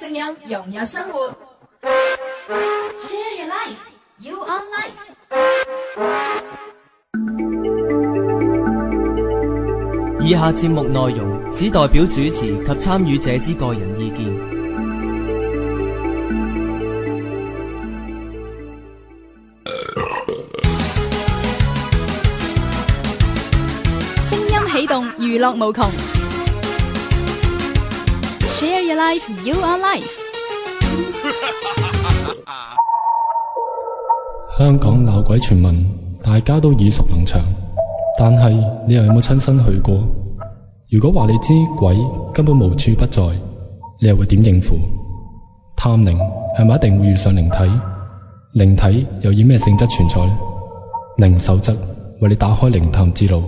聲音融入生活。Share your life, you on life。以下節目內容只代表主持及參與者之個人意見。聲音起動，娛樂無窮。Share your life, you on life。香港鬧鬼傳聞，大家都耳熟能詳，但係你又有冇親身去過？如果話你知鬼根本無處不在，你又會點應付？探靈係咪一定會遇上靈體？靈體又以咩性質存在呢？靈守則為你打開靈探之路。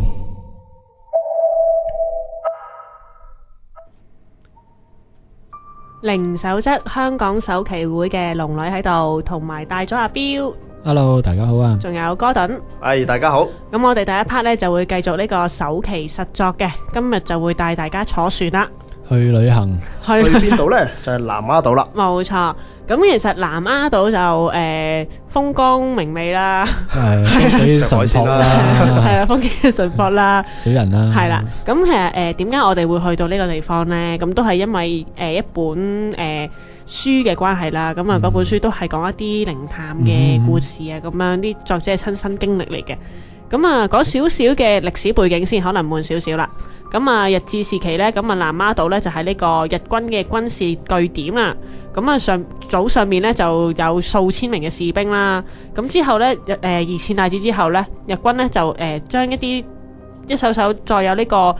靈守則香港首期會嘅龍女喺度，同埋帶咗阿彪。Hello， 大家好啊！仲有哥頓。大家好。咁我哋第一 part 呢就會繼續呢個首期實作嘅，今日就會帶大家坐船啦，去旅行。去邊度呢？就係南丫島啦。冇錯。咁其實南丫島就風光明媚啦，風景淳樸啦，係啦，風景淳樸啦，少人啦，係啦。咁其實點解我哋會去到呢個地方呢？咁都係因為一本書嘅關係啦。咁啊，嗰本書都係講一啲靈探嘅故事啊，咁樣啲作者親身經歷嚟嘅。咁啊，講少少嘅歷史背景先，可能悶少少啦。咁啊，日治時期呢，咁啊南丫島呢就係呢個日軍嘅軍事據點啦。咁啊島上面呢就有數千名嘅士兵啦。咁之後呢，二次大戰之後呢，日軍呢就將一艘艘載有呢個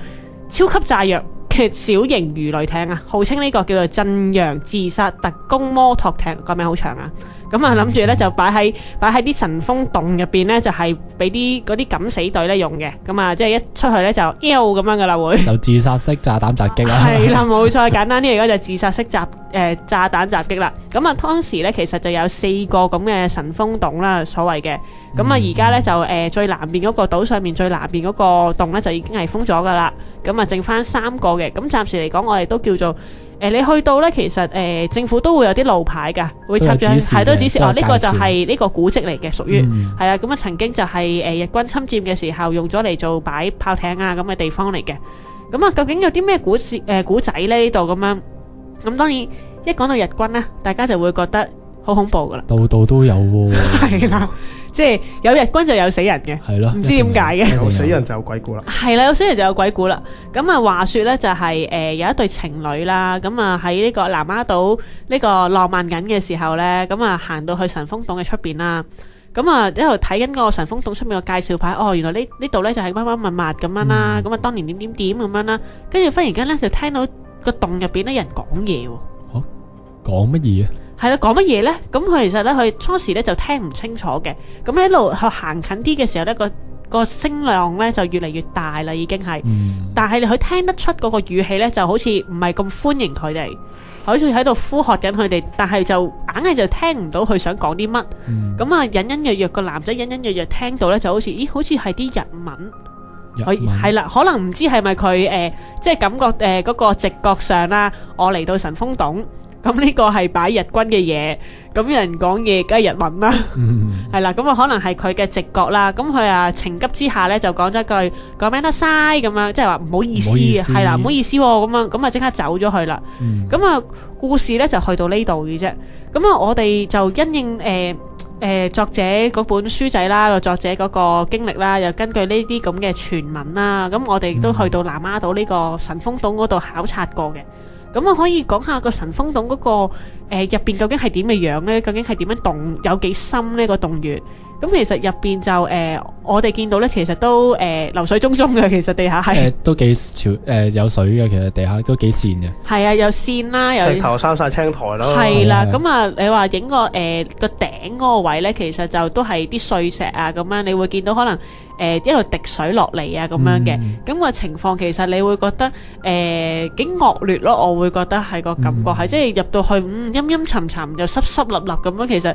超級炸藥嘅小型魚雷艇啊，號稱呢個叫做鎮陽自殺特攻摩托艇，個名好長啊。咁啊諗住咧就擺喺啲神風洞入邊咧，就係俾嗰啲敢死隊咧用嘅。咁啊即係一出去咧就咁樣噶啦，會就自殺式炸彈襲擊啦。係啦，冇錯，簡單啲嚟講就自殺式炸彈襲擊啦。咁啊當時咧其實就有4個咁嘅神風洞啦，所謂嘅。咁啊而家咧就最南邊嗰個島上面最南邊嗰個洞咧就已經係封咗噶啦。咁啊剩翻3個嘅。咁暫時嚟講我哋都叫做你去到咧，其實政府都會有啲路牌噶，會插咗係都指示哦，呢個就係呢個古蹟嚟嘅，屬於係啊。咁啊曾經就係日軍侵佔嘅時候用咗嚟做擺炮艇啊咁嘅地方嚟嘅。咁啊究竟有啲咩古仔咧呢度咁樣？咁當然一講到日軍咧，大家就會覺得好恐怖噶啦，度度都有喎。係啦，即係有日軍就有死人嘅，係咯，唔知點解嘅。有死人就有鬼故啦，係啦，有死人就有鬼故啦。咁啊，話說咧就係有一對情侶啦，咁啊喺呢個南丫島呢個浪漫緊嘅時候咧，咁啊行到去神風洞嘅出邊啦，咁啊一路睇緊個神風洞出面個介紹牌，哦，原來呢度咧就係乜乜密密咁樣啦，咁啊當年點點點咁樣啦，跟住忽然間咧就聽到個洞入邊咧有人講嘢喎。講乜嘢啊？係啦，講乜嘢呢？咁佢其實呢，佢初時呢就聽唔清楚嘅。咁一路去行近啲嘅時候呢，個聲量呢就越嚟越大啦，已經係。但係佢聽得出嗰個語氣呢，就好似唔係咁歡迎佢哋，好似喺度呼喝緊佢哋，但係就硬係就聽唔到佢想講啲乜。咁啊，隱隱約約個男仔隱隱約約聽到呢，就好似好似係啲日文。係啦，可能唔知係咪佢即係感覺嗰個直覺上啦，我嚟到神風洞。咁呢個係擺日軍嘅嘢，咁有人講嘢梗係日文啦，係啦，咁啊可能係佢嘅直覺啦，咁佢啊情急之下咧就講咗句講咩得嘥咁樣，即係話唔好意思，係啦，唔好意思咁樣，咁啊即刻走咗去啦，咁啊故事咧就去到呢度嘅啫，咁啊我哋就因應作者嗰本書仔啦，個作者嗰個經歷啦，又根據呢啲咁嘅傳聞啦，咁我哋都去到南丫島呢個神風洞嗰度考察過嘅。咁我可以講下個神風洞嗰個入邊究竟係點嘅樣呢？究竟係點樣洞？有幾深呢個洞穴？咁其實入邊就我哋見到呢，其實都流水淙淙嘅。其實地下係都幾潮有水嘅。其實地下都幾跣嘅。係啊，有跣啦，有石頭生晒青苔咯。係啦，咁啊，你話影個個頂嗰個位呢，其實就都係啲碎石啊咁樣，你會見到可能一路滴水落嚟啊咁樣嘅。咁個情況其實你會覺得幾惡劣咯。我會覺得係個感覺係即係入到去陰陰沉沉又濕濕立立咁樣，其實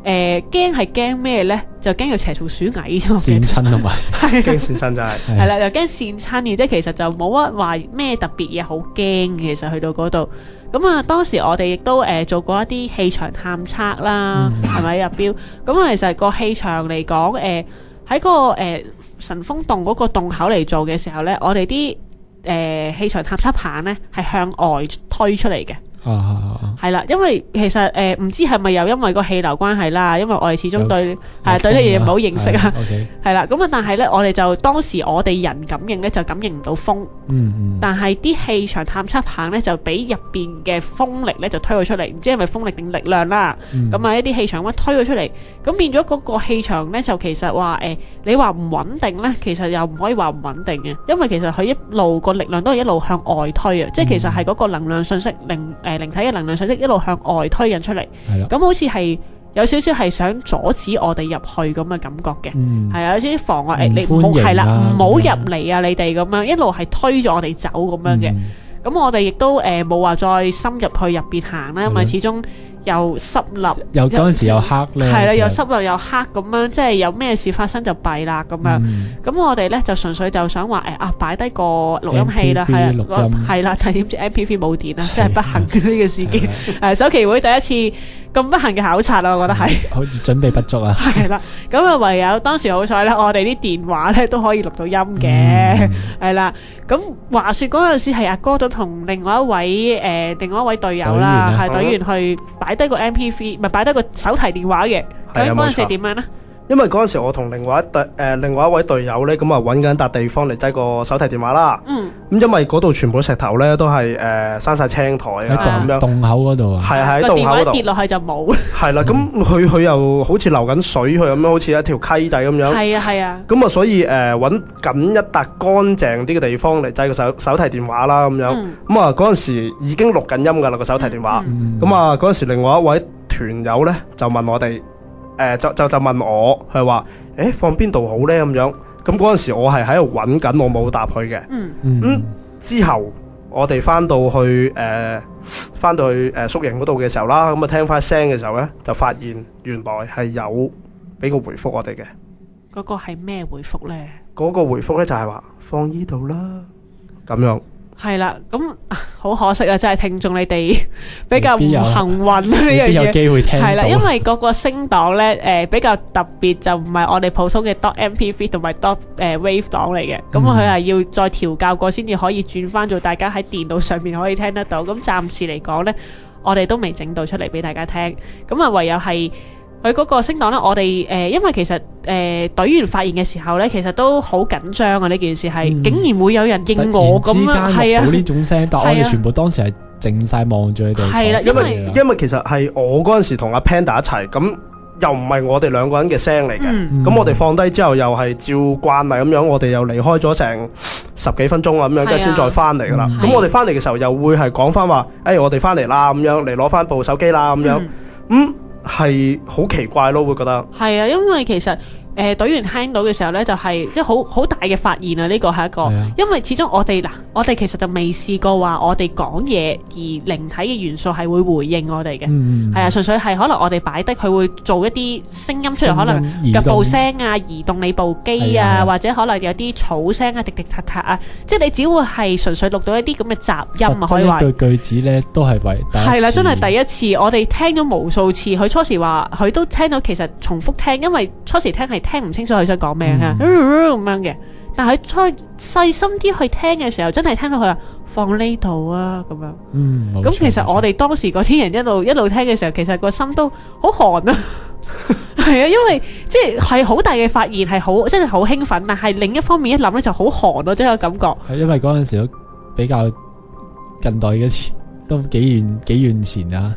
驚係驚咩咧？就驚有蛇蟲鼠蟻啫。我記跣得親啊嘛，驚跣親真係。係啦，又驚跣親嘅，即係其實就冇乜話咩特別嘢好驚嘅。其實去到嗰度，咁啊當時我哋亦都做過一啲氣場探測啦，係咪入標？咁啊其實個氣場嚟講，喺個神風洞嗰個洞口嚟做嘅時候咧，我哋啲氣場探測棒咧係向外推出嚟嘅。係啦，因為其實唔知係咪又因為個氣流關係啦，因為我哋始終對呢樣嘢唔好認識啊，係啦，咁啊但係咧我哋就當時我哋人感應咧就感應唔到風，但係啲氣場探測棒咧就俾入邊嘅風力咧就推咗出嚟，唔知係咪風力定力量啦，咁啊一啲氣場咁推咗出嚟，咁變咗嗰個氣場咧就其實話你話唔穩定咧，其實又唔可以話唔穩定嘅，因為其實佢一路個力量都係一路向外推啊，即係其實係嗰個能量信息靈體嘅能量信息一路向外推引出嚟，咁好似係有少少係想阻止我哋入去咁嘅感覺嘅，係啊，有少少妨礙你唔好係啦，唔好入嚟啊！你哋咁樣一路係推咗我哋走咁樣嘅，咁我哋亦都冇話再深入去入邊行啦，因為始終又濕立，又嗰陣時又黑咧，係啦，又濕立又黑咁樣，即係有咩事發生就弊啦咁樣。咁我哋咧就純粹就想話擺低個錄音器啦，係啦，但係點知 MPV 冇電啦，真係不幸嘅呢個事件。首期會第一次咁不幸嘅考察啦，我覺得係好準備不足啊。係啦，咁啊唯有當時好彩咧，我哋啲電話咧都可以錄到音嘅，係啦。咁話說嗰陣時係阿哥都同另外一位隊友啦，係隊員去擺低個 MPV， 唔係擺低個手提電話嘅。咁嗰陣時點樣咧？因為嗰陣時我同另外一位隊友咧，咁啊揾緊笪地方嚟擠個手提電話啦。咁因為嗰度全部石頭咧都係生晒青苔啊咁樣。洞口嗰度啊，係喺洞口嗰度。個電話跌落去就冇。係啦，咁佢又好似流緊水，佢咁樣好似一條溪仔咁樣。係啊。咁啊，所以揾緊一笪乾淨啲嘅地方嚟擠個手提電話啦咁樣。咁啊嗰陣時已經錄緊音噶啦個手提電話。咁啊嗰陣時另外一位團友咧就問我哋。就問我，佢話放邊度好呢？咁樣，咁嗰陣時我係喺度揾緊，我冇答佢嘅。之後我哋翻到去宿營嗰度嘅時候啦，咁啊聽翻聲嘅時候呢，就發現原來係有俾個回覆我哋嘅。嗰個係咩回覆呢？嗰個回覆呢，就係話放依度啦，咁樣。係啦，咁好可惜啊！真係聽眾你哋比較唔幸運呢樣嘢，有機會聽到。係啦，因為嗰個聲檔咧，比較特別，就唔係我哋普通嘅 .mp3 同埋.wave 檔嚟嘅。咁佢係要再調校過先至可以轉翻做大家喺電腦上面可以聽得到。咁暫時嚟講咧，我哋都未整到出嚟俾大家聽。咁啊，唯有係。佢嗰個聲檔咧，我哋因為其實隊員發現嘅時候咧，其實都好緊張啊！呢件事係竟然會有人應我咁樣，係啊，呢種聲，但我哋全部當時係靜晒望住佢哋。係啦，因為其實係我嗰陣時同阿 Panda 一齊，咁又唔係我哋兩個人嘅聲嚟嘅。咁我哋放低之後，又係照慣例咁樣，我哋又離開咗成10幾分鐘啊，咁樣跟住先再翻嚟噶啦。咁我哋翻嚟嘅時候，又會係講翻話，我哋翻嚟啦，咁樣嚟攞翻部手機啦，咁樣係好奇怪咯，會覺得係啊，因為其實隊員聽到嘅時候呢，就係即係好大嘅發現啊！呢個係一個，因為始終我哋其實就未試過話我哋講嘢而靈體嘅元素係會回應我哋嘅，係啊，純粹係可能我哋擺低佢會做一啲聲音出嚟，可能腳步聲啊，移動你部機啊，或者可能有啲草聲啊，滴滴嗒嗒啊，即係你只會係純粹錄到一啲咁嘅雜音啊，可以話一句子呢都係為第一次，係啦，真係第一次，我哋聽咗無數次，佢初時話佢都聽到，其實重複聽，因為初時聽係聽唔清楚佢想講咩咁樣嘅，但係佢再細心啲去聽嘅時候，真係聽到佢話放呢度啊咁樣。咁其實我哋當時嗰啲人一路聽嘅時候，其實個心都好寒啊。係啊，因為即係好大嘅發現，係好真係好興奮，但係另一方面一諗咧就好寒咯，即係個感覺。係因為嗰陣時都比較近代嘅詞。都幾遠前啊，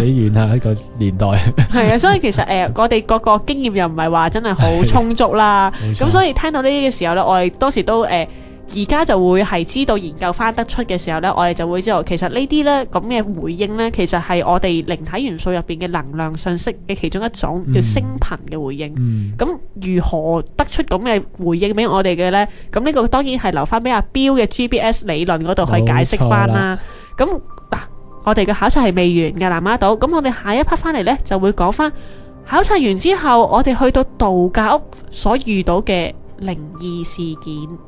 幾遠啊一個年代。係啊，所以其實我哋個經驗又唔係話真係好充足啦。咁所以聽到呢啲嘅時候呢，我哋當時都而家就會係知道研究翻得出嘅時候呢，我哋就會知道其實呢啲呢咁嘅回應呢，其實係我哋靈體元素入邊嘅能量信息嘅其中一種叫聲頻嘅回應。咁如何得出咁嘅回應俾我哋嘅呢？咁呢個當然係留翻俾阿標嘅 GBS 理論嗰度去解釋翻啦。咁我哋嘅考察係未完嘅南丫島，咁我哋下一 part 翻嚟呢，就會講翻考察完之後，我哋去到度假屋所遇到嘅靈異事件。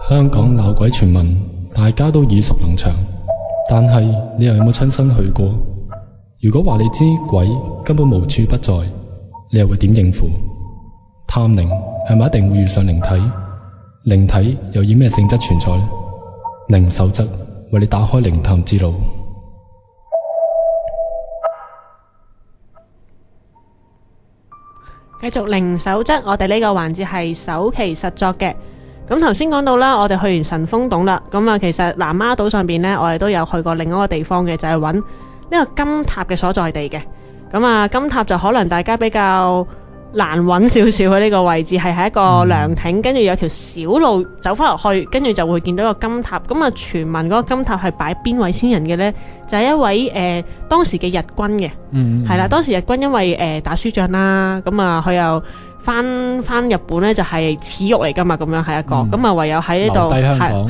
香港鬧鬼傳聞，大家都耳熟能詳，但係你又有冇親身去過？如果話你知鬼根本無處不在，你又會點應付？探靈係咪一定會遇上靈體？靈體又以咩性質存在呢？靈守則為你打開靈探之路。繼續靈守則，我哋呢個環節係首期實作嘅。咁頭先講到啦，我哋去完神風洞啦，咁啊，其實南丫島上邊呢，我哋都有去過另一個地方嘅，就係揾呢個金塔嘅所在地嘅。咁啊，金塔就可能大家比較難揾少少嘅呢個位置，係喺一個涼亭，跟住有條小路走翻落去，跟住就會見到個金塔。咁啊，傳聞嗰個金塔係擺邊位先人嘅呢？就係一位當時嘅日軍嘅，係啦，當時日軍因為打輸仗啦，咁啊佢又翻日本呢，就係恥辱嚟噶嘛，咁樣係一個，咁啊唯有喺呢度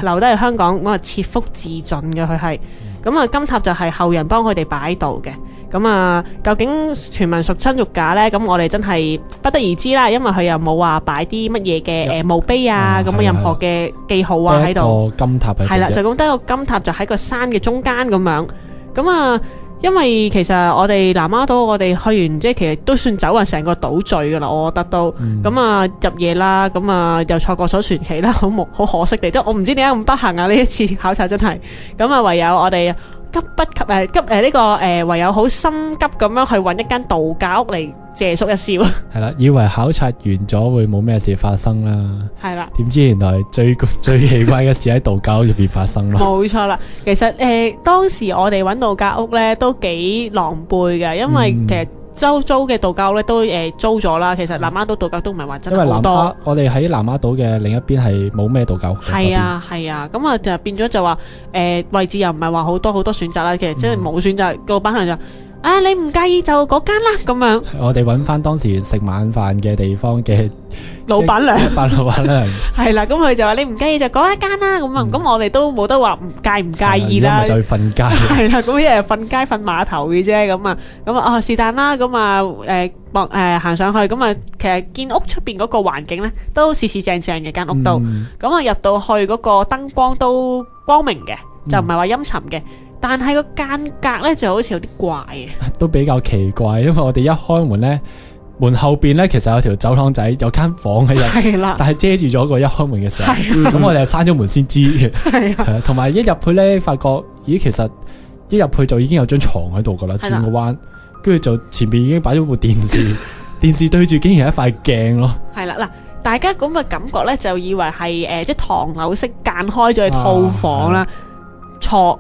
留低喺香港，咁啊切腹自盡嘅佢係，咁啊金塔就係後人幫佢哋擺喺度嘅。咁啊，究竟傳聞屬真屬假呢？咁我哋真係不得而知啦，因為佢又冇話擺啲乜嘢嘅墓碑啊，咁任何嘅記號啊喺度。個金塔係啦，就咁得個金塔就喺個山嘅中間咁樣。咁啊，因為其實我哋南丫島，我哋去完即係其實都算走勻成個島嶼噶啦，我覺得都。咁啊入夜啦，咁啊又錯過咗船期啦，好可惜地，即係我唔知點解咁不幸啊！呢一次考察真係。咁啊唯有我哋急不及呢個唯有好心急咁樣去揾一間度假屋嚟借宿一宵。係啦，以為考察完咗會冇咩事發生啦，係啦，點知原來最奇怪嘅事喺度假屋入邊發生咯。冇錯啦，其實當時我哋揾度假屋咧都幾狼狽嘅，因為其實周遭嘅度假屋咧都租咗啦。其實南丫島度假都唔係話真係好多。我哋喺南丫島嘅另一邊係冇咩度假屋。係啊，咁啊就變咗就話位置又唔係話好多選擇啦。其實真係冇選擇，老闆可能就你唔介意就嗰間啦咁樣。我哋揾翻當時食晚飯嘅地方嘅老闆娘，係啦，咁佢就話你唔介意就嗰一間啦，咁啊，咁我哋都冇得話唔介意啦。咁咪就去瞓街。係啦，咁一日瞓街瞓碼頭嘅啫，咁啊是但啦，咁啊行上去，咁啊其實見屋出邊嗰個環境咧都四正嘅間屋度，咁啊入到去嗰個燈光都光明嘅，就唔係話陰沉嘅。但係個間隔咧就好似有啲怪嘅，都比較奇怪，因為我哋一開門咧，門後邊咧其實有條走廊仔，有間房喺入，但係遮住咗個一開門嘅時候，咁我哋係閂咗門先知嘅，係同埋一入去咧，發覺咦，其實一入去就已經有張床喺度噶啦，轉個彎，跟住就前邊已經擺咗部電視，電視對住竟然係一塊鏡咯，係啦嗱，大家咁嘅感覺咧就以為係即係唐樓式間開咗嘅套房啦，錯。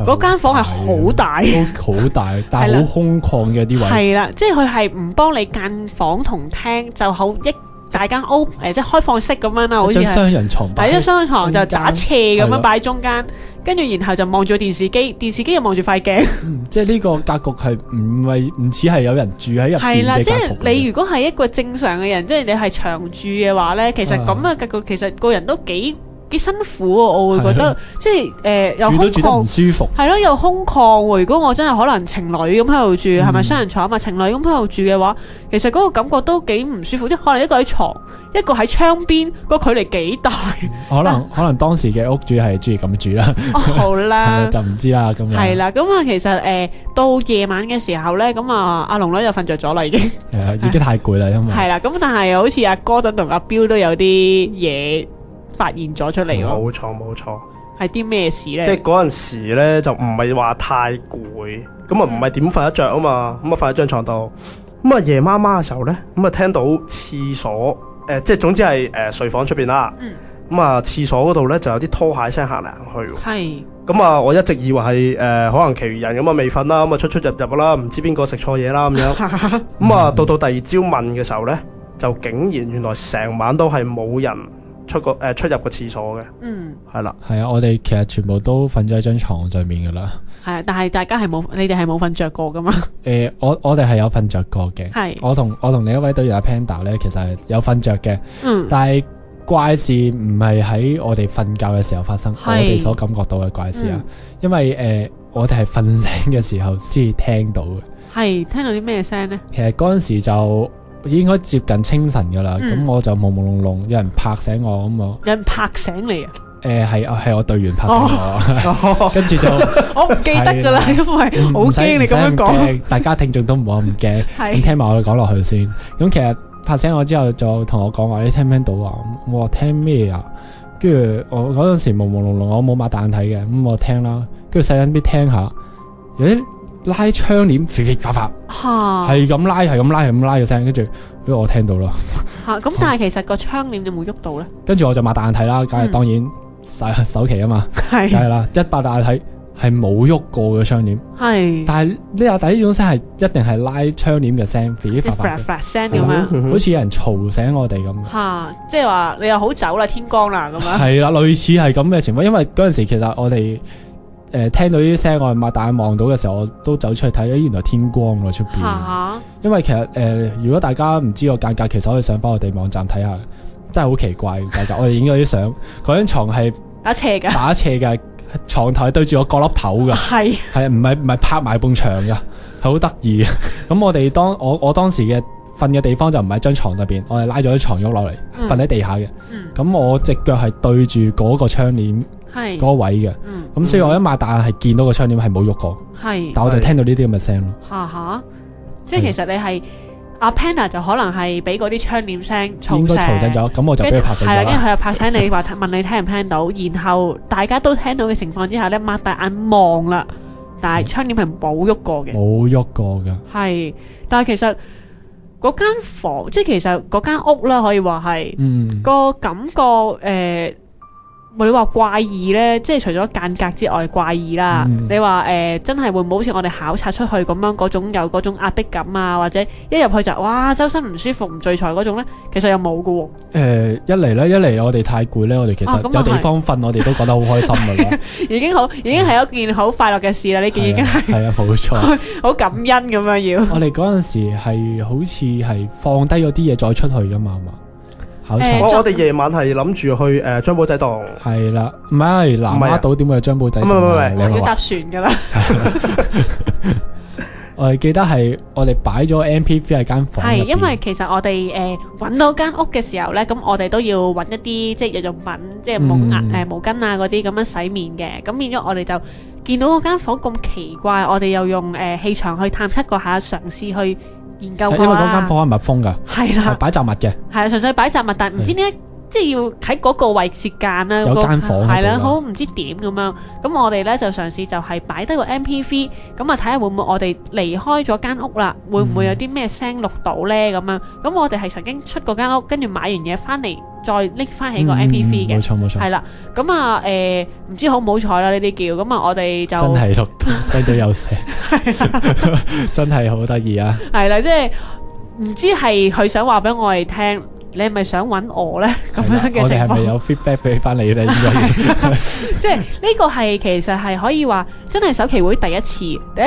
嗰間房係好大，好大，但係好空曠嘅啲位。係啦，即係佢係唔幫你間房同廳，就好一大間屋即係開放式咁樣啦，好似係雙人床，係一張雙人床就打斜咁樣擺中間，跟住然後就望住電視機，電視機又望住塊鏡。即係呢個格局係唔似係有人住喺入邊嘅格局。係啦，即係你如果係一個正常嘅人，即係你係長住嘅話咧，其實咁嘅格局其實個人都幾辛苦喎，我會覺得即係又空曠，住得唔舒服，係咯，又空曠喎。如果我真係可能情侶咁喺度住，係咪雙人床啊嘛？情侶咁喺度住嘅話，其實嗰個感覺都幾唔舒服。即係可能一個喺床，一個喺窗邊，個距離幾大。可能當時嘅屋主係中意咁住啦。好啦，就唔知啦咁樣。係啦，咁啊，其實到夜晚嘅時候咧，咁啊，阿龍女就瞓着咗啦，已經。已經太攰啦，因為係啦。咁但係好似阿哥頓同阿彪都有啲嘢發現咗出嚟喎。冇錯，係啲咩事咧？即係嗰陣時咧就唔係話太攰，咁啊唔係點瞓得着啊嘛，咁啊瞓喺張床度，咁啊夜媽媽嘅時候咧，咁啊聽到廁所即係總之係睡房出邊啦，咁啊廁所嗰度咧就有啲拖鞋聲行嚟行去，係，咁啊我一直以為係可能其餘人咁啊未瞓啦，咁啊出入啦，唔知邊個食錯嘢啦咁樣，咁啊到第二朝問嘅時候咧，就竟然原來成晚都係冇人出入個廁所嘅，係啦，係啊，我哋其實全部都瞓咗喺張床上面噶啦，係啊，但係大家係冇，你哋係冇瞓着過噶嘛？我哋係有瞓着過嘅，係，我同另一位隊員阿 Panda 咧，其實係有瞓着嘅，但係怪事唔係喺我哋瞓覺嘅時候發生，我哋所感覺到嘅怪事啊，因為我哋係瞓醒嘅時候先至聽到嘅。係聽到啲咩聲咧？其實嗰陣時就應該接近清晨噶啦，咁我就朦朦朧朧，有人拍醒我咁啊。有人拍醒你啊？係我隊員拍醒我，跟住就我唔記得噶啦，因為好驚你咁樣講。大家聽眾都唔好咁驚，咁聽埋我哋講落去先。咁其實拍醒我之後就同我講話，你聽唔聽到啊？我話聽咩啊？跟住我嗰陣時朦朦朧朧，我冇擘大眼睇嘅，咁我聽啦，跟住細心啲聽下，有啲拉窗簾噼噼啪啪，係咁拉嘅聲，跟住我聽到啦。咁但係其實個窗簾有冇喐到咧？跟住我就擘大眼睇啦，梗係當然首期啊嘛，梗係啦，一擘大眼睇係冇喐過嘅窗簾，但係呢種聲係一定係拉窗簾嘅聲，噼噼啪啪聲咁樣，好似有人嘈醒我哋咁。即係話你又好走啦，天光啦咁樣。係啦，類似係咁嘅情況，因為嗰陣時其實我哋聽到呢啲聲，我擘大眼望到嘅時候，我都走出去睇，原來天光喎出邊。因為其實如果大家唔知個間隔，其實可以上翻我哋網站睇下，真係好奇怪嘅間隔。我哋影咗啲相，嗰張床係打斜嘅，床頭係對住個角落頭嘅，係唔係拍埋埲牆嘅，係好得意嘅。咁我當時嘅瞓嘅地方就唔係張床入邊，我係拉咗啲床褥落嚟，瞓喺地下嘅。咁我隻腳係對住嗰個窗簾嗰個位嘅，咁所以我一擘大眼係見到個窗簾係冇喐過，但我就聽到呢啲咁嘅聲咯。即係其實你係阿 Panda 就可能係俾嗰啲窗簾聲應該嘈醒咗，咁我就俾佢拍醒咗。係啦，跟住佢又拍醒你，話問你聽唔聽到，然後大家都聽到嘅情況之下咧，擘大眼望啦，但係窗簾係冇喐過嘅，冇喐過噶。係，但係其實嗰間房，即係其實嗰間屋啦，可以話係個感覺你話怪異咧，即係除咗間隔之外怪異啦。你話真係會唔會好似我哋考察出去咁樣嗰種有嗰種壓迫感啊，或者一入去就哇周身唔舒服唔聚財嗰種咧，其實又冇噶喎。一嚟我哋太攰咧，我哋其實有地方瞓，我哋都覺得好開心噶啦。已經係一件好快樂嘅事啦，呢件已經係啊，冇錯，好感恩咁樣要。我哋嗰陣時係好似係放低咗啲嘢再出去噶嘛。我哋夜晚係諗住去張保仔洞，係啦，唔係南丫島點會有張保仔洞？唔係，要搭船噶啦。我哋記得係我哋擺咗 MP3 喺間房，係因為其實我哋揾到間屋嘅時候咧，咁我哋都要揾一啲即係日用品，即係毛巾啊嗰啲咁樣洗面嘅。咁變咗我哋就見到嗰間房咁奇怪，我哋又用氣場去探測過下，嘗試去研究下。因為嗰間房係密封噶，係啦，擺雜物嘅，係純粹擺雜物，但唔知點解即係要喺嗰個位置間啦，有間房係啦，好唔知點咁樣。咁我哋咧就嘗試就係擺低個 MP3，咁啊睇下會唔會我哋離開咗間屋啦，會唔會有啲咩聲錄到咧咁樣？咁我哋係曾經出過間屋，跟住買完嘢翻嚟再拎翻起個 MP3 嘅，冇錯，係啦。咁啊唔知好唔好彩啦呢啲叫，咁啊我哋就真係錄聽到有聲，真係好得意啊！係啦，即係唔知係佢想話俾我哋聽。你係咪想揾我呢？咁樣嘅情況，我哋係咪有 feedback 俾翻你呢？即係呢個係其實係可以話真係首期會第一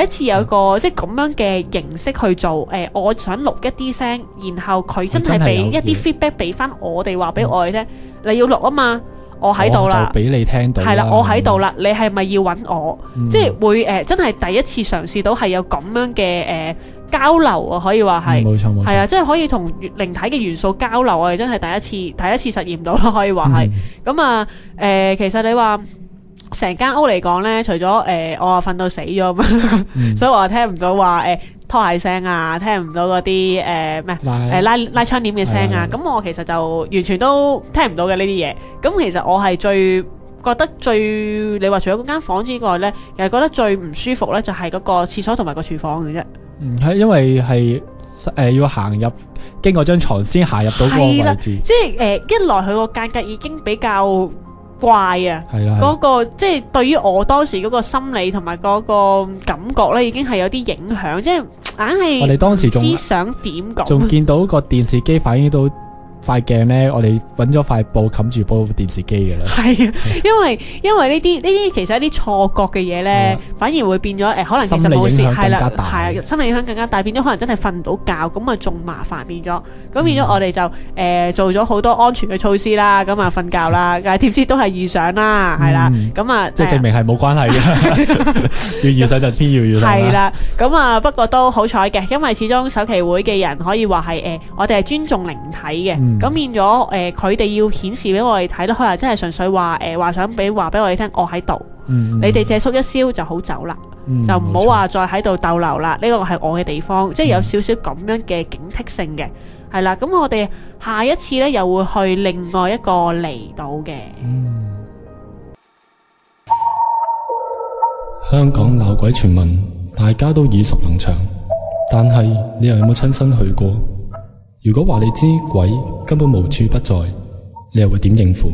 次有個即係咁樣嘅形式去做。我想錄一啲聲，然後佢真係俾一啲 feedback 俾翻我哋，話俾我哋聽，你要錄啊嘛。我喺度啦，就俾你聽到。係啦，我喺度啦，你係咪要揾我？即係會真係第一次嘗試到係有咁樣嘅交流啊，可以話係。冇錯，係啊，即係可以同靈體嘅元素交流，我哋真係第一次實驗到咯，可以話係。咁啊其實你話成間屋嚟講咧，除咗我話瞓到死咗咁，所以我聽唔到話拖鞋聲啊，聽唔到嗰啲拉窗簾嘅聲啊，咁我其實就完全都聽唔到嘅呢啲嘢。咁其實我係覺得你話除咗嗰間房之外咧，其實覺得最唔舒服咧就係嗰個廁所同埋個廚房嘅啫。係因為係要行入經過張床先行入到嗰個位置，即係一來佢個間隔已經比較怪啊，嗰個即係對於我當時嗰個心理同埋嗰個感覺咧，已經係有啲影響，即係硬係我哋當時仲知想點講，仲見到個電視機反映到塊鏡咧，我哋揾咗塊布冚住部電視機噶啦。係啊，因為呢啲其實一啲錯覺嘅嘢咧，反而會變咗可能其實冇事，係啦，係啊，心理影響更加大，變咗可能真係瞓唔到覺，咁啊仲麻煩變咗。咁變咗我哋就做咗好多安全嘅措施啦，咁啊瞓覺啦，但係點知都係遇上啦，係啦，咁啊即係證明係冇關係嘅，要遇上就偏要遇上。係啦，咁啊不過都好彩嘅，因為始終首期會嘅人可以話係我哋係尊重靈體嘅。咁變咗佢哋要顯示俾我哋睇咯，可能真係純粹話想話俾我哋聽，我喺度，你哋借宿一宵就好走啦，就唔好話再喺度逗留啦。呢個係我嘅地方，即係有少少咁樣嘅警惕性嘅，係啦。咁我哋下一次呢，又會去另外一個離島嘅。香港鬧鬼傳聞，大家都耳熟能詳，但係你又有冇親身去過？如果話你知鬼根本無處不在，你又會點應付？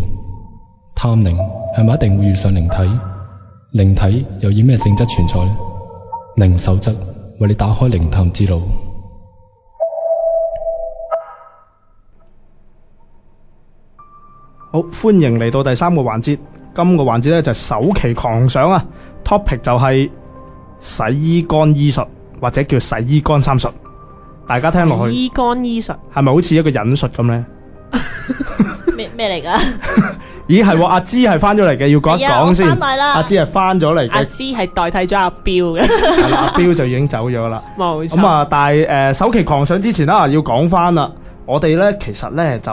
探靈係咪一定會遇上靈體？靈體又以咩性質存在呢？靈守則為你打開靈探之路。好，歡迎嚟到第3個環節。今個環節呢，就係首期狂想啊 ，topic 就係洗衣乾衣術，或者叫洗衣乾衫術。大家聽落去，洗衣乾衣術係咪好似一個引述咁呢？咩嚟噶？咦，係喎，阿芝係翻咗嚟嘅，要講一講先。阿芝係翻咗嚟嘅，阿芝係代替咗阿彪嘅。係啦，阿彪就已經走咗啦。冇錯。咁啊，但係首期狂想之前啦，要講翻啦。我哋咧其實咧就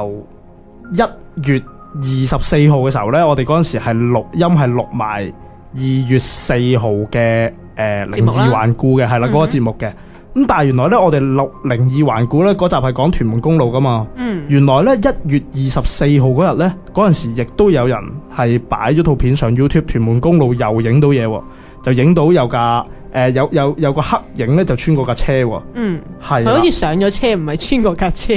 1月24號嘅時候咧，我哋嗰陣時係錄音係錄埋2月4號嘅靈異環顧嘅，係啦嗰個節目嘅。咁但係原來咧，我哋錄靈異環顧咧嗰集係講屯門公路噶嘛。原來咧1月24號嗰日咧，嗰陣時亦都有人係擺咗套片上 YouTube， 屯門公路又影到嘢喎，就影到有架有個黑影咧就穿過架車喎。係。佢好似上咗車，唔係穿過架車。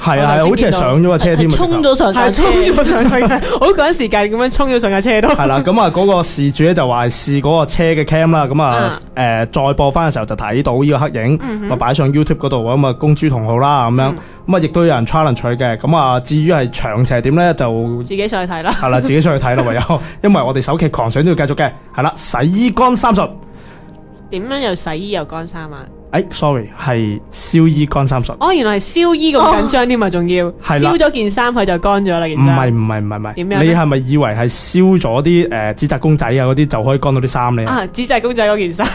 係啊，好似係上咗架車添。衝咗上架車。衝咗上架車。好趕時間咁樣衝咗上架車都。係啦，咁啊嗰個事主咧就話係試嗰個車嘅 cam 啦，咁啊再播翻嘅時候就睇到呢個黑影，就擺上 YouTube 嗰度，咁啊公諸同好啦咁樣，咁啊亦都有人 challenge 佢嘅，咁啊至於係詳情點咧就自己上去睇啦。係啦，自己上去睇啦唯有，因為我哋首期狂想都要繼續嘅，係啦，洗衣乾衫術。點樣又洗衣又乾衫啊？sorry， 係燒衣乾衫術。哦，原來係燒衣咁緊張添啊，仲要燒咗件衫佢就乾咗啦。唔係，點樣？你係咪以為係燒咗啲紙紮公仔啊嗰啲就可以乾到啲衫咧？紙紮公仔嗰件衫。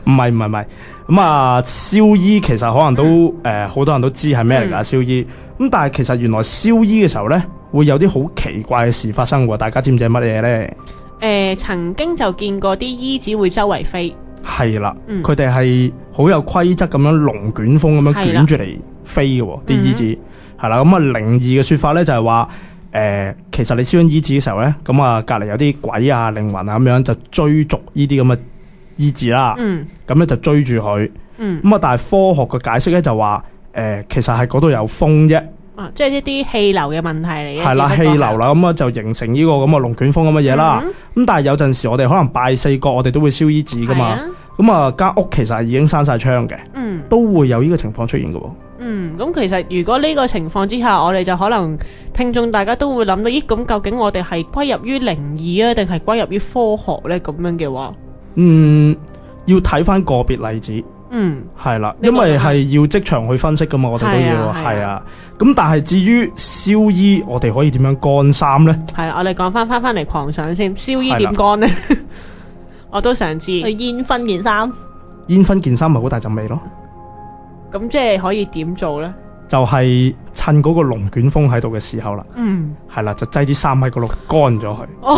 唔係。咁啊，燒衣其實可能都好多人都知係咩嚟㗎燒衣。咁但係其實原來燒衣嘅時候咧，會有啲好奇怪嘅事發生喎。大家知唔知係乜嘢咧？曾經就見過啲衣紙會周圍飛，係啦，佢哋係好有規則咁樣龍捲風咁樣捲住嚟飛嘅喎，啲衣紙係啦。咁啊靈異嘅說法咧就係話，其實你燒緊衣紙嘅時候咧，咁啊隔籬有啲鬼啊靈魂啊咁樣就追逐呢啲咁嘅衣紙啦，咁咧就追住佢，咁啊但係科學嘅解釋咧就話，其實係嗰度有風啫。即係一啲氣流嘅問題嚟嘅。係啦，氣流啦，咁啊就形成呢個咁嘅龍捲風咁嘅嘢啦。咁但係有陣時我哋可能拜四角，我哋都會燒衣紙噶嘛。咁啊間屋其實係已經閂晒窗嘅，都會有呢個情況出現嘅。咁其實如果呢個情況之下，我哋就可能聽眾大家都會諗到，咦咁究竟我哋係歸入於靈異啊，定係歸入於科學咧？咁樣嘅話，要睇翻個別例子。係啦，因為係要即場去分析噶嘛，我哋都要係啊。咁但係至於燒衣，我哋可以點樣乾衫呢？係啦，我哋講翻嚟狂想先，燒衣點乾呢？我都想知。去煙熏件衫，煙熏件衫咪好大陣味咯。咁即係可以點做呢？就係趁嗰個龍捲風喺度嘅時候啦，係啦，就擠啲衫喺嗰度乾咗佢。哦，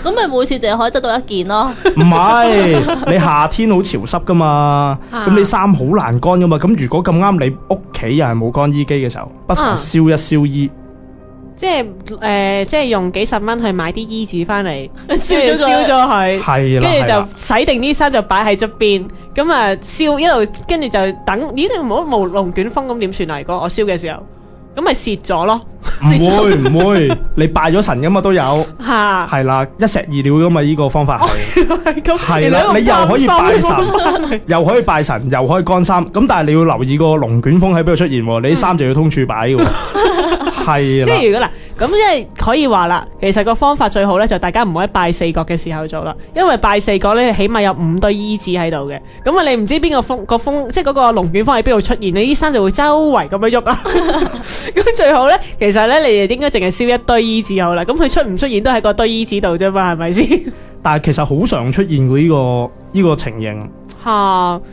咁咪每次淨係可以執到一件咯。唔係，你夏天好潮濕噶嘛，咁你衫好難乾噶嘛。咁如果咁啱你屋企又係冇乾衣機嘅時候，不妨燒一燒衣。即係用幾十蚊去買啲衣紙翻嚟，燒咗佢，係啦，跟住就洗定啲衫就擺喺側邊，咁啊燒一路，跟住就等，咦？冇龍捲風咁點算啊？如果我燒嘅時候，咁咪蝕咗咯。唔會，你拜咗神噶嘛都有，嚇係啦，一石二鳥噶嘛呢個方法係，咁係啦，你又可以拜神，又可以拜神，又可以乾衫，咁但係你要留意個龍捲風喺邊度出現喎，你啲衫就要通處擺嘅喎，係啦。即係如果嗱，咁即係可以話啦，其實個方法最好咧就大家唔好喺拜四角嘅時候做啦，因為拜四角咧起碼有5堆衣紙喺度嘅，咁啊你唔知邊個風即係嗰個龍捲風喺邊度出現，你啲衫就會周圍咁樣喐啦。咁最好咧，其實咧你哋應該淨係燒一堆衣紙好啦，咁佢出唔出現都喺個堆衣紙度啫嘛，係咪先？但係其實好常出現過呢個情形。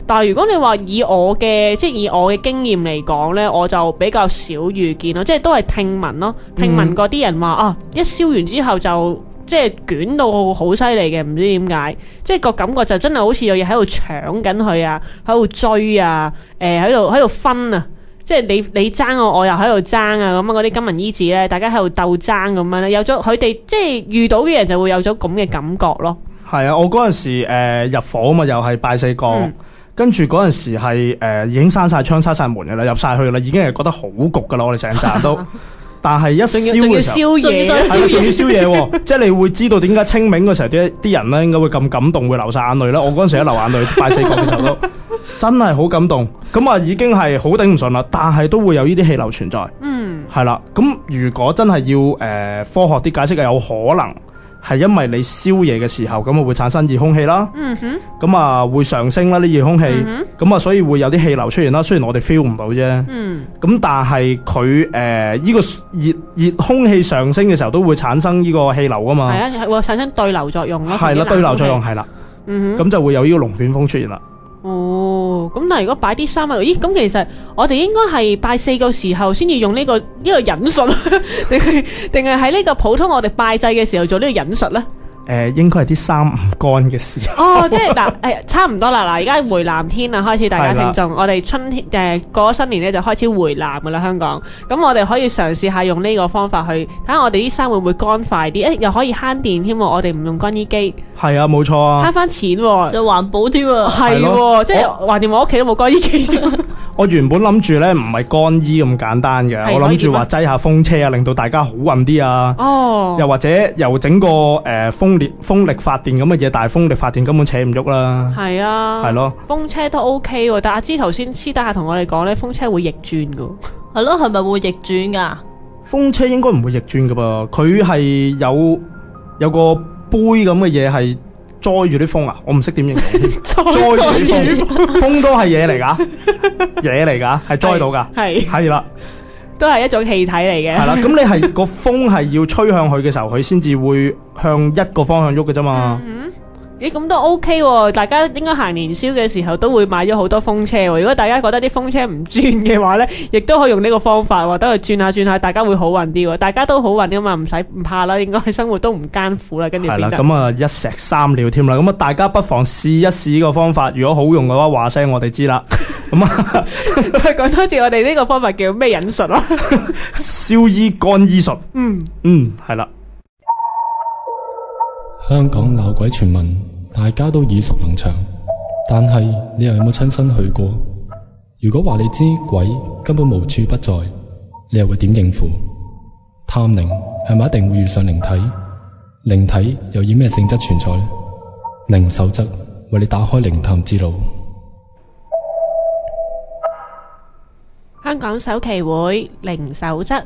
但係如果你話以我嘅經驗嚟講呢，我就比較少遇見咯，即係都係聽聞咯，聽聞嗰啲人話啊，一燒完之後就即係捲到好犀利嘅，唔知點解，即係個感覺就真係好似有嘢喺度搶緊佢啊，喺度追啊，喺度分啊，即係你爭我又喺度爭啊，咁嗰啲金銀衣紙呢，大家喺度鬥爭咁樣咧，有咗佢哋即係遇到嘅人就會有咗咁嘅感覺咯。係啊，我嗰陣時入伙啊嘛，又係拜四角，跟住嗰陣時係已經閂晒窗、閂晒門嘅啦，入晒去啦，已經係覺得好焗噶啦，我哋成站都。但係一燒嘅時候，仲要燒嘢喎，即係你會知道點解清明嘅時候啲人咧應該會咁感動，會流晒眼淚啦。我嗰陣時一流眼淚，拜四角嘅時候都真係好感動。咁啊已經係好頂唔順啦，但係都會有呢啲氣流存在。係啦。咁如果真係要科學啲解釋，有可能。係因為你燒嘢嘅時候，咁啊會產生熱空氣啦，咁啊會上升啦啲熱空氣，咁啊所以會有啲氣流出現啦。雖然我哋 feel 唔到啫，咁但係佢呢個熱空氣上升嘅時候，都會產生呢個氣流噶嘛。係啊，會產生對流作用咯。係啦，對流作用係啦，咁就會有呢個龍捲風出現啦。哦，咁但係如果擺啲衫喺度，咦？咁其實我哋應該係拜四個時候先至用呢個忍術，定係喺呢個普通我哋拜祭嘅時候做呢個忍術咧？應該係啲衫唔乾嘅時候。哦，即係嗱，差唔多啦。嗱，而家回南天啦，開始大家聽眾，我哋春天過咗新年咧就開始回南噶啦，香港。咁我哋可以嘗試下用呢個方法去睇下我哋啲衫會唔會乾快啲？又可以慳電添喎，我哋唔用乾衣機。係啊，冇錯啊，慳翻錢喎，就環保添啊。係喎，即係橫掂我屋企都冇乾衣機。我原本諗住咧唔係乾衣咁簡單嘅，我諗住話擠下風車啊，令到大家好運啲啊。哦，又或者又整個風力發電咁嘅嘢，但係風力發電根本扯唔喐啦。係啊，係咯，風車都 OK 喎。但阿芝頭先私底下同我哋講咧，風車會逆轉噶。係咯，係咪會逆轉噶？風車應該唔會逆轉噶噃，佢係有個杯咁嘅嘢係載住啲風啊，我唔識點形容。載住風都係嘢嚟噶，嘢嚟噶，係載到噶，係啦。都係一種氣體嚟嘅。係啦，咁你係個風係要吹向佢嘅時候，佢先至會向一個方向喐嘅啫嘛。咦，咁都 OK 喎，大家應該行年宵嘅時候都會買咗好多風車喎。如果大家覺得啲風車唔轉嘅話呢，亦都可以用呢個方法喎，等佢轉下轉下，大家會好運啲喎。大家都好運噶嘛，唔怕啦，應該生活都唔艱苦啦。跟住係啦，咁啊一石三鳥添啦。咁啊大家不妨試一試呢個方法，如果好用嘅話，話聲我哋知啦。咁啊，再講多次，我哋呢個方法叫咩忍術啊？燒衣乾衣術。係啦。香港鬧鬼傳聞，大家都耳熟能詳，但係你又有冇親身去過？如果話你知鬼根本無處不在，你又會點應付？探靈係咪一定會遇上靈體？靈體又以咩性質存在呢？靈守則為你打開靈探之路。香港首期會靈守則，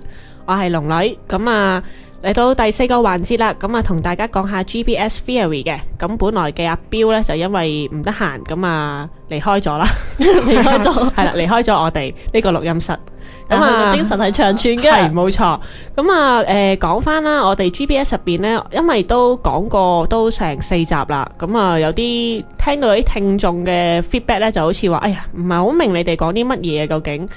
我係龍女。咁啊嚟到第4個環節啦，咁啊同大家講下 GBS Theory 嘅。咁本來嘅阿標呢，就因為唔得閒，咁啊離開咗啦，離開咗係啦，離開咗我哋呢個錄音室。咁啊精神係長存嘅，係冇錯。咁啊講翻啦，我哋 GBS 入邊呢，因為都講過都成4集啦，咁啊有啲聽到啲聽眾嘅 feedback 呢，就好似話，哎呀唔係好明你哋講啲乜嘢究竟。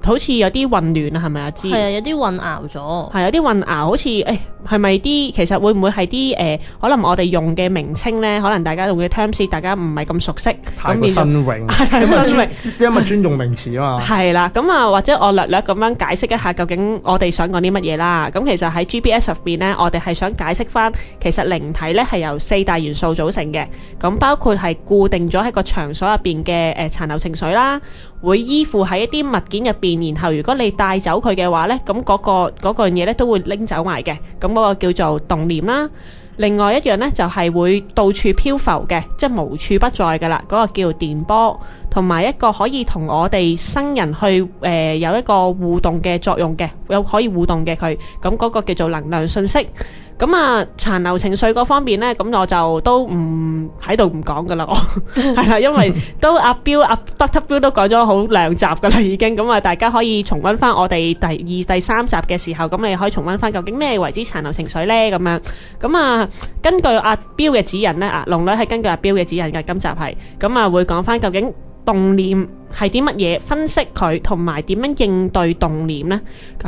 好似有啲混亂啊，係咪啊？知係啊，有啲混淆咗，係有啲混淆，好似係咪啲？其實會唔會係啲可能我哋用嘅名稱咧，可能大家用嘅 terms，大家唔係咁熟悉，太過新穎，係新穎，因為專用名詞啊嘛。係啦，咁啊，或者我略略咁樣解釋一下，究竟我哋想講啲乜嘢啦？咁其實喺 GBS 入邊咧，我哋係想解釋翻，其實靈體咧係由4大元素組成嘅，咁包括係固定咗喺個場所入邊嘅殘留情緒啦。會依附喺一啲物件入邊，然後如果你帶走佢嘅話呢，咁嗰樣嘢呢都會拎走埋嘅，咁嗰個叫做動念啦。另外一樣呢，就係會到處漂浮嘅，即係無處不在噶啦，嗰個叫電波，同埋一個可以同我哋生人去有一個互動嘅作用嘅，有可以互動嘅佢，咁嗰個叫做能量信息。咁啊，殘留情緒嗰方面呢，咁我就都唔喺度唔講噶啦，我係啦，因為都阿 Dr. Bill 都講咗好兩集噶啦已經，咁啊大家可以重溫翻我哋第2、第3集嘅時候，咁你可以重溫翻究竟咩為之殘留情緒呢？咁樣，咁啊根據阿 Bill 嘅指引呢，龍女係根據阿 Bill 嘅指引嘅，今集係，咁啊會講翻究竟動念係啲乜嘢，分析佢同埋點樣應對動念呢？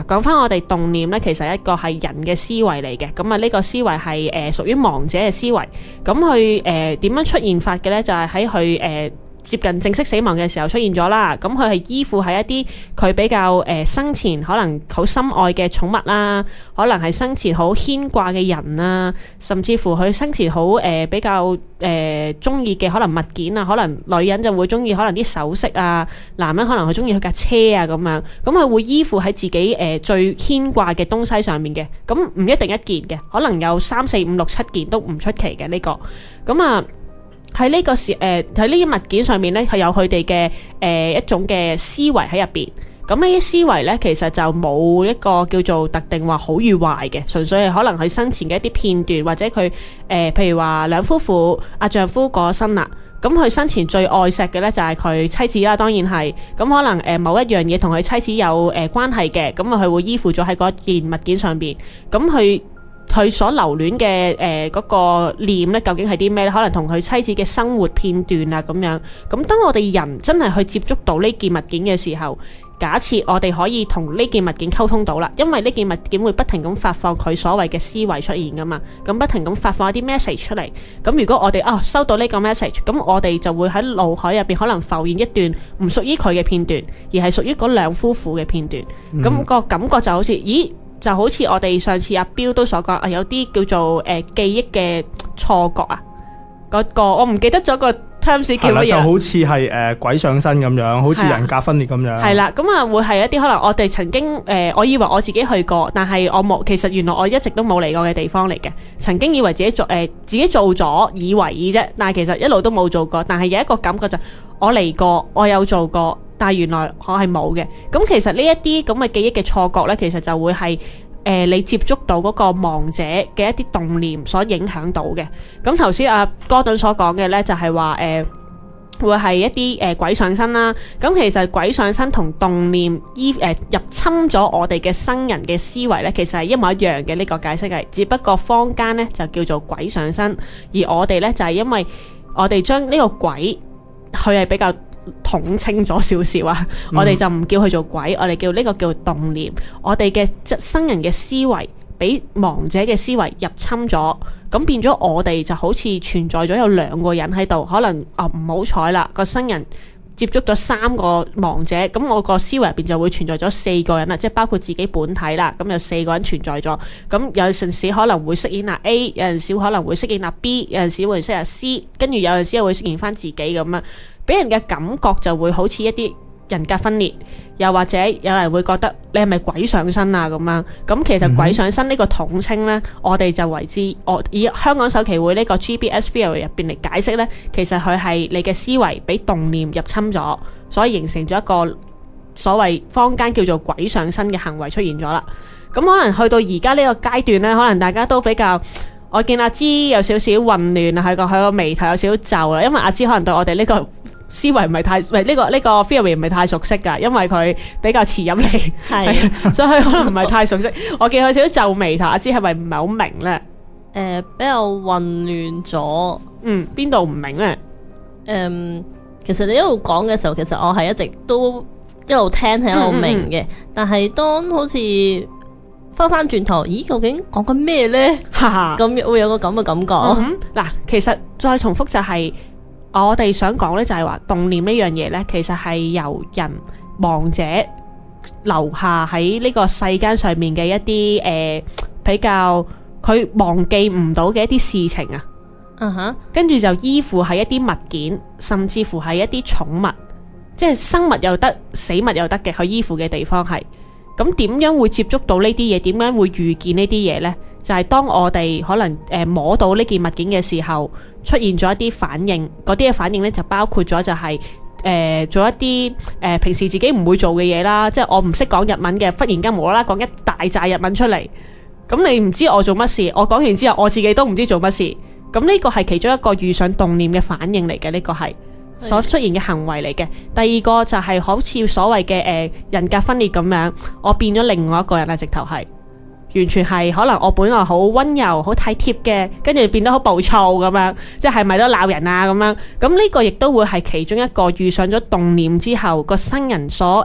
講翻我哋動念呢，其實一個係人嘅思維嚟嘅，咁啊呢個思維係屬於亡者嘅思維，咁佢點樣出現法嘅呢？就係喺佢接近正式死亡嘅時候出現咗啦，咁佢係依附喺一啲佢比較生前可能好深愛嘅寵物啦，可能係生前好牽掛嘅人啦，甚至乎佢生前好比較中意嘅可能物件啊，可能女人就會中意可能啲首飾啊，男人可能佢中意佢架車啊咁樣，咁佢會依附喺自己最牽掛嘅東西上面嘅，咁唔一定一件嘅，可能有3、4、5、6、7件都唔出奇嘅呢個，咁啊。喺呢個喺呢啲物件上面咧，係有佢哋嘅一種嘅思維喺入邊。咁呢啲思維咧，其實就冇一個叫做特定話好與壞嘅，純粹係可能佢生前嘅一啲片段，或者佢譬如話兩夫婦阿丈夫過咗身啦，咁佢生前最愛錫嘅咧就係佢妻子啦，當然係。咁可能某一樣嘢同佢妻子有關係嘅，咁啊佢會依附咗喺嗰件物件上邊，咁佢所留戀嘅嗰個念咧，究竟係啲咩咧？可能同佢妻子嘅生活片段啊咁樣。咁當我哋人真係去接觸到呢件物件嘅時候，假設我哋可以同呢件物件溝通到啦，因為呢件物件會不停咁發放佢所謂嘅思維出現噶嘛，咁不停咁發放一啲 message 出嚟。咁如果我哋收到呢個 message，咁我哋就會喺腦海入邊可能浮現一段唔屬於佢嘅片段，而係屬於嗰兩夫婦嘅片段。咁個感覺就好似，咦？就好似我哋上次阿標都所講，有啲叫做記憶嘅錯覺啊，嗰個我唔記得咗個 terms 叫乜嘢，就好似係鬼上身咁樣，好似人格分裂咁樣。係啦，咁啊會係一啲可能我哋曾經我以為我自己去過，但係我冇，其實原來我一直都冇嚟過嘅地方嚟嘅。曾經以為自己做咗，以為啫，但係其實一路都冇做過。但係有一個感覺就我嚟過，我有做過。但係原來我係冇嘅，咁其實呢一啲咁嘅記憶嘅錯覺呢，其實就會係你接觸到嗰個亡者嘅一啲動念所影響到嘅。咁頭先阿哥頓所講嘅呢，就係話會係一啲鬼上身啦。咁其實鬼上身同動念入侵咗我哋嘅生人嘅思維呢，其實係一模一樣嘅。呢個解釋係，只不過坊間呢就叫做鬼上身，而我哋呢就係因為我哋將呢個鬼佢係比較統稱咗少少啊，我哋就唔叫佢做鬼，我哋叫呢個叫動念。我哋嘅生人嘅思維俾亡者嘅思維入侵咗，咁變咗我哋就好似存在咗有2個人喺度，可能唔好彩啦，個生人接觸咗3個亡者，咁我個思維入邊就會存在咗4個人啦，即係包括自己本體啦，咁有4個人存在咗。咁有陣時可能會飾演阿 A， 有陣時可能會飾演阿 B， 有陣時會飾演阿 C， 跟住有陣時又會飾演翻自己咁啊。俾人嘅感覺就會好似一啲人格分裂，又或者有人會覺得你係咪鬼上身啊咁樣。咁其實鬼上身呢個統稱呢，我哋就為之以香港首期會呢個 GBS Theory 入邊嚟解釋呢，其實佢係你嘅思維俾動念入侵咗，所以形成咗一個所謂坊間叫做鬼上身嘅行為出現咗啦。咁可能去到而家呢個階段呢，可能大家都比較，我見阿芝有少少混亂啊，佢個眉頭有少少皺啦，因為阿芝可能對我哋呢個思維唔係太，呢個 theory 唔係太熟悉㗎，因為佢比較遲入嚟，係，所以佢可能唔係太熟悉。我見佢少少皺眉頭，阿芝係咪唔係好明咧？比較混亂咗。邊度唔明咧？其實你一路講嘅時候，其實我係一直都一路聽係一路明嘅，但係當好似翻轉頭，咦？究竟講緊咩咧？咁會有個咁嘅感覺。嗱，其實再重複就係。我哋想講咧，就係話動念呢樣嘢咧，其實係由人亡者留下喺呢個世間上面嘅一啲比較佢忘記唔到嘅一啲事情啊。跟住就依附喺一啲物件，甚至乎係一啲寵物。即係生物又得，死物又得嘅，佢依附嘅地方係。咁點樣會接觸到呢啲嘢？點樣會遇見呢啲嘢呢？就係當我哋可能摸到呢件物件嘅時候，出現咗一啲反應，嗰啲嘅反應呢，就包括咗就係做一啲平時自己唔會做嘅嘢啦，即係我唔識講日文嘅，忽然間無啦啦講一大紮日文出嚟，咁你唔知我做乜事，我講完之後我自己都唔知做乜事，咁呢個係其中一個遇上動念嘅反應嚟嘅，呢個係所出現嘅行為嚟嘅。第二個就係好似所謂嘅人格分裂咁樣，我變咗另外一個人啦，直頭係完全係可能我本來好溫柔好體貼嘅，跟住變得好暴躁咁樣，即係咪都鬧人啊咁樣。咁呢個亦都會係其中一個遇上咗動念之後個生人所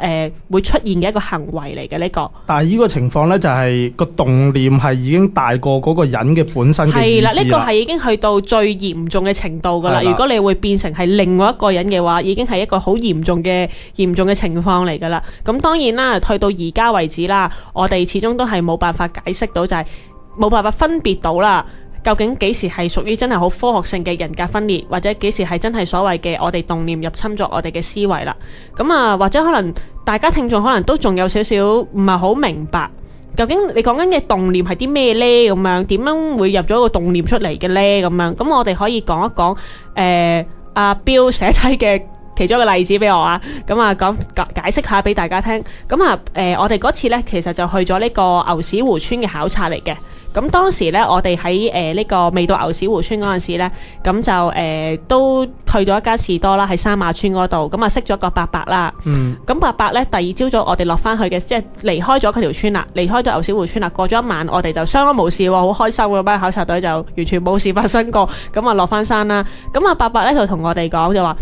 會出現嘅一個行為嚟嘅呢個。但係呢個情況呢，就係個動念係已經大過嗰個人嘅本身嘅意志啦。係啦，呢個係已經去到最嚴重嘅程度噶啦。如果你會變成係另外一個人嘅話，已經係一個好嚴重嘅情況嚟噶啦。咁當然啦，去到而家為止啦，我哋始終都係冇辦法解釋到，就係冇辦法分別到啦，究竟幾時係屬於真係好科學性嘅人格分裂，或者幾時係真係所謂嘅我哋動念入侵咗我哋嘅思維啦。咁啊，或者可能大家聽眾可能都仲有少少唔係好明白，究竟你講緊嘅動念係啲咩呢？咁樣點樣會入咗個動念出嚟嘅呢？咁樣咁我哋可以講一講阿標寫低嘅其中一個例子俾我啊，咁啊解釋下俾大家聽。咁啊我哋嗰次呢，其實就去咗呢個牛屎湖村嘅考察嚟嘅。咁當時呢，我哋喺呢個未到牛屎湖村嗰陣時呢，咁就都去咗一間士多啦，喺三馬村嗰度。咁啊識咗個伯伯啦。咁伯伯呢，第二朝早我哋落翻去嘅，即係離開咗佢條村啦，離開咗牛屎湖村啦。過咗一晚，我哋就相安無事喎，好開心嘅班考察隊就完全冇事發生過。咁啊落翻山啦。咁啊伯伯呢，就同我哋講就話：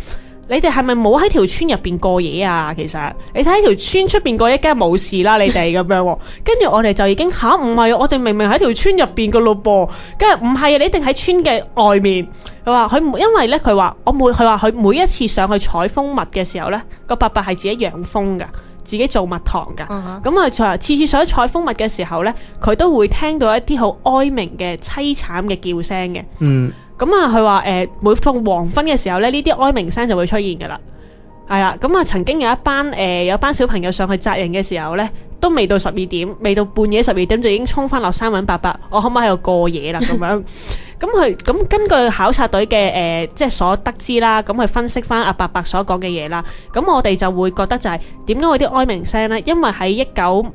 你哋係咪冇喺條村入邊過夜啊？其實你睇條村出邊過一間冇事啦，你哋咁樣。跟住我哋就已經唔係，我哋明明喺條村入邊噶咯噃。跟住唔係，你一定喺村嘅外面。佢話因為咧，佢話佢每一次上去採蜂蜜嘅時候咧，個伯伯係自己養蜂噶，自己做蜜糖噶。咁啊，就次次上去採蜂蜜嘅時候咧，佢都會聽到一啲好哀鳴嘅凄慘嘅叫聲嘅。咁啊，佢話每逢黃昏嘅時候咧，呢啲哀鳴聲就會出現噶啦，係啦。咁啊，曾經有一班小朋友上去紮營嘅時候咧，都未到12點，未到半夜12點就已經衝翻落山揾伯伯，我可唔可以喺度過夜啦咁樣？咁根據考察隊嘅即係所得知啦，咁去分析翻阿伯伯所講嘅嘢啦，咁我哋就會覺得就係點解會啲哀鳴聲呢？因為喺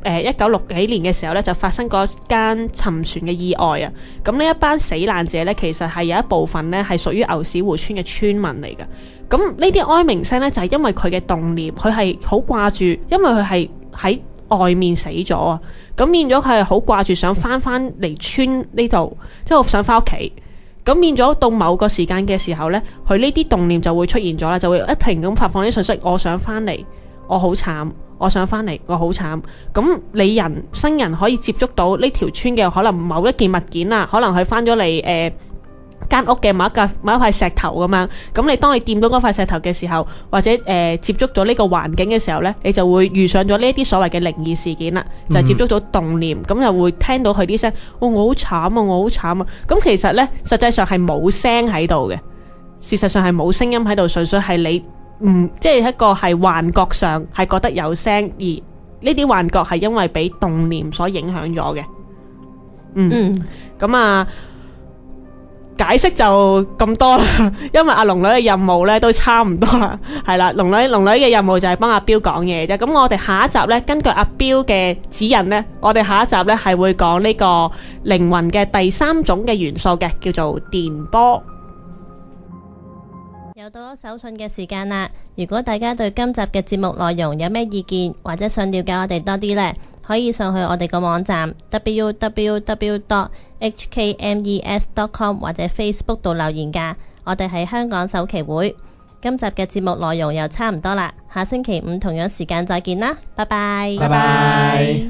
1960幾年嘅時候呢，就發生過一間沉船嘅意外啊！咁呢一班死難者呢，其實係有一部分呢係屬於牛屎湖村嘅村民嚟嘅。咁呢啲哀鳴聲呢，就係因為佢嘅動念，佢係好掛住，因為佢係喺外面死咗啊！咁變咗佢係好掛住想翻嚟村呢度，即係我想翻屋企。咁變咗到某個時間嘅時候呢，佢呢啲動念就會出現咗啦，就會一停咁發放啲信息，我想翻嚟，我好慘，我想翻嚟，我好慘。咁你生人可以接觸到呢條村嘅可能某一件物件啊，可能佢翻咗嚟間屋嘅某一塊石頭咁樣，咁你當你掂到嗰塊石頭嘅時候，或者接觸咗呢個環境嘅時候呢，你就會遇上咗呢啲所謂嘅靈異事件啦，就係接觸到動念，咁就會聽到佢啲聲，我好慘啊，我好慘啊。咁其實呢，實際上係冇聲喺度嘅，事實上係冇聲音喺度，純粹係你即係一個係幻覺上係覺得有聲，而呢啲幻覺係因為俾動念所影響咗嘅。咁啊。解釋就咁多啦，因為阿龍女嘅任務咧都差唔多啦，係啦，龍女嘅任務就係幫阿標講嘢啫。咁我哋下一集咧，根據阿標嘅指引咧，我哋下一集咧係會講呢個靈魂嘅第3種嘅元素嘅，叫做電波。又到咗手信嘅時間啦！如果大家對今集嘅節目內容有咩意見，或者想了解我哋多啲呢，可以上去我哋個網站 www.hkmes.com 或者 Facebook 度留言㗎。我哋喺香港首期會。今集嘅節目內容又差唔多啦，下星期5同樣時間再見啦，拜拜。拜拜。